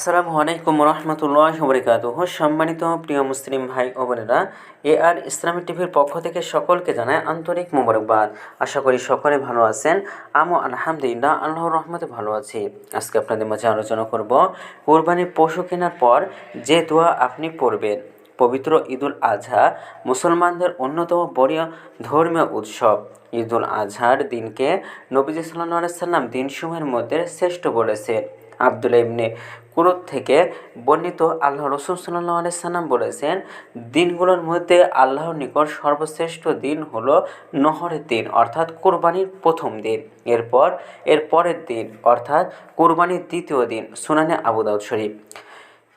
আসসালামু আলাইকুম রহমতুল্লাহি ওয়া বারাকাতুহু। সম্মানিত প্রিয় মুসলিম ভাই ও বোনেরা, আর ইসলামিক টিভির পক্ষ থেকে সকলকে জানায় আন্তরিক মোবারকবাদ। আশা করি সকলে ভালো আছেন। আমিও আলহামদুলিল্লাহ আল্লাহর রহমতে ভালো আছি। আজকে আপনাদের মাঝে আলোচনা করব কোরবানির পশু কেনার পর যে দোয়া আপনি পড়বেন। পবিত্র ঈদুল আজহা মুসলমানদের অন্যতম বড় ধর্মীয় উৎসব। ঈদুল আজহার দিনকে নবীজি সাল্লাল্লাহু আলাইহি সাল্লাম দিনসমূহের মধ্যে শ্রেষ্ঠ বলেছেন। আব্দুল্লাহ ইবনে কুরত থেকে বর্ণিত, আল্লাহ রসুল সাল্লাল্লাহু আলাইহি সাল্লাম বলেছেন, দিনগুলোর মধ্যে আল্লাহর নিকট সর্বশ্রেষ্ঠ দিন হলো নহরের দিন অর্থাৎ কোরবানির প্রথম দিন, এর পরের দিন অর্থাৎ কোরবানির দ্বিতীয় দিন। সুনানে আবু দাউদ শরীফ।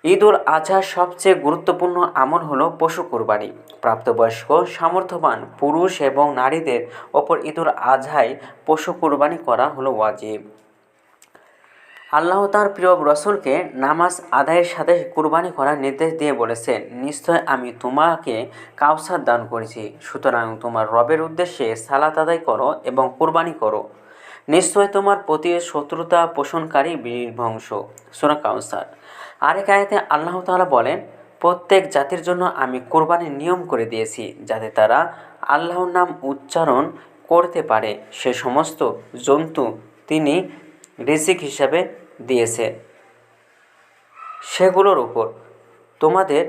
ঈদুল আজহার সবচেয়ে গুরুত্বপূর্ণ আমল হলো পশু কোরবানি। প্রাপ্তবয়স্ক সামর্থ্যবান পুরুষ এবং নারীদের ওপর ঈদুল আজহায় পশু কোরবানি করা হলো ওয়াজিব। আল্লাহ তাঁর প্রিয় রসুলকে নামাজ আদায়ের সাথে কুরবানি করার নির্দেশ দিয়ে বলেছেন, নিশ্চয় আমি তোমাকে কাউসার দান করেছি, সুতরাং তোমার রবের উদ্দেশ্যে সালাত আদায় করো এবং কুরবানি করো। নিশ্চয় তোমার প্রতি শত্রুতা পোষণকারী বীরধ্বংস। সূরা কাউসার। আরেক আয়াতে আল্লাহ তাআলা বলেন, প্রত্যেক জাতির জন্য আমি কোরবানির নিয়ম করে দিয়েছি, যাতে তারা আল্লাহর নাম উচ্চারণ করতে পারে। সে সমস্ত জন্তু তিনি রিজিক হিসাবে দিয়েছে সেগুলোর উপর। তোমাদের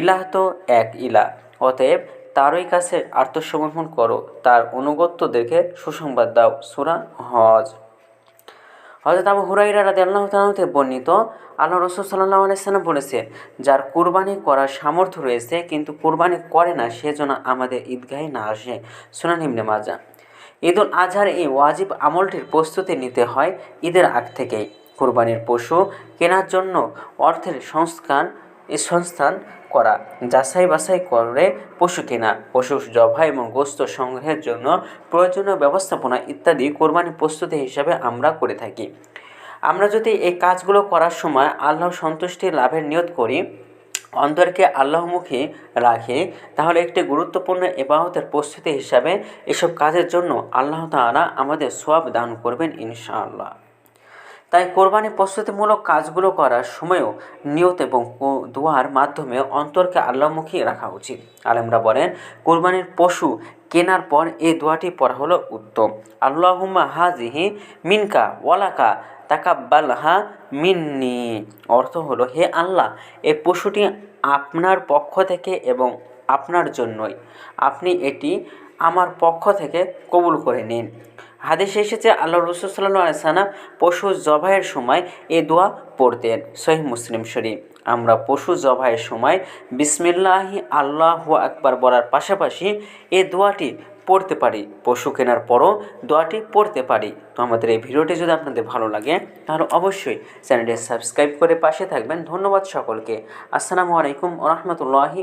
ইলাহ তো এক ইলাহ, অতএব তারই কাছে আত্মসমর্পণ করো, তার অনুগত্যদেরকে সুসংবাদ দাও। সূরা হজ। হযরত আবু হুরায়রা রাদিয়াল্লাহু তাআলা হতে বর্ণিত, আল্লাহ রাসূল সাল্লাল্লাহু আলাইহি সাল্লাম বলেছেন, যার কুরবানি করার সামর্থ্য রয়েছে কিন্তু কুরবানি করে না, সে যেন আমাদের ঈদগাহে না আসে। সুনান ইবনে মাজাহ। ঈদুল আজহার এই ওয়াজিব আমলটির প্রস্তুতি নিতে হয় ঈদের আগ থেকেই। কোরবানির পশু কেনার জন্য অর্থের সংস্থান করা, যাচাই বাছাই করে পশু কেনা, পশু জবাই এবং গোশত সংগ্রহের জন্য প্রয়োজনীয় ব্যবস্থাপনা ইত্যাদি কোরবানির প্রস্তুতি হিসাবে আমরা করে থাকি। আমরা যদি এই কাজগুলো করার সময় আল্লাহর সন্তুষ্টি লাভের নিয়ত করি, অন্তরকে আল্লাহমুখী রাখি, তাহলে একটি গুরুত্বপূর্ণ ইবাদতের প্রস্তুতি হিসাবে এসব কাজের জন্য আল্লাহ তাআলা আমাদের সওয়াব দান করবেন ইনশাআল্লাহ। তাই কোরবানি প্রস্তুতিমূলক কাজগুলো করার সময়ও নিয়ত এবং দোয়ার মাধ্যমে অন্তরকে আল্লাহমুখী রাখা উচিত। আলেমরা বলেন, কোরবানির পশু কেনার পর এই দোয়াটি পড়া হলো উত্তম। আল্লাহুম্মা হাজিহি মিনকা ওয়ালাকা তাকাব্বালহা মিন্নি। অর্থ হলো, হে আল্লাহ, এই পশুটি আপনার পক্ষ থেকে এবং আপনার জন্যই, আপনি এটি আমার পক্ষ থেকে কবুল করে নিন। হাদিসে এসেছে, আল্লাহ রাসূল সাল্লাল্লাহু আলাইহি সাল্লাম পশু জবাইয়ের সময় এ দোয়া পড়তেন। সহিহ মুসলিম শরীফ। আমরা পশু জবাইয়ের সময় বিসমিল্লাহি আল্লাহু আকবার বলার পাশাপাশি এ দোয়াটি পড়তে পারি। পশু কেনার পরও দোয়াটি পড়তে পারি। তো আমাদের এই ভিডিওটি যদি আপনাদের ভালো লাগে তাহলে অবশ্যই চ্যানেলটি সাবস্ক্রাইব করে পাশে থাকবেন। ধন্যবাদ সকলকে। আসসালামু আলাইকুম ওয়া রাহমাতুল্লাহি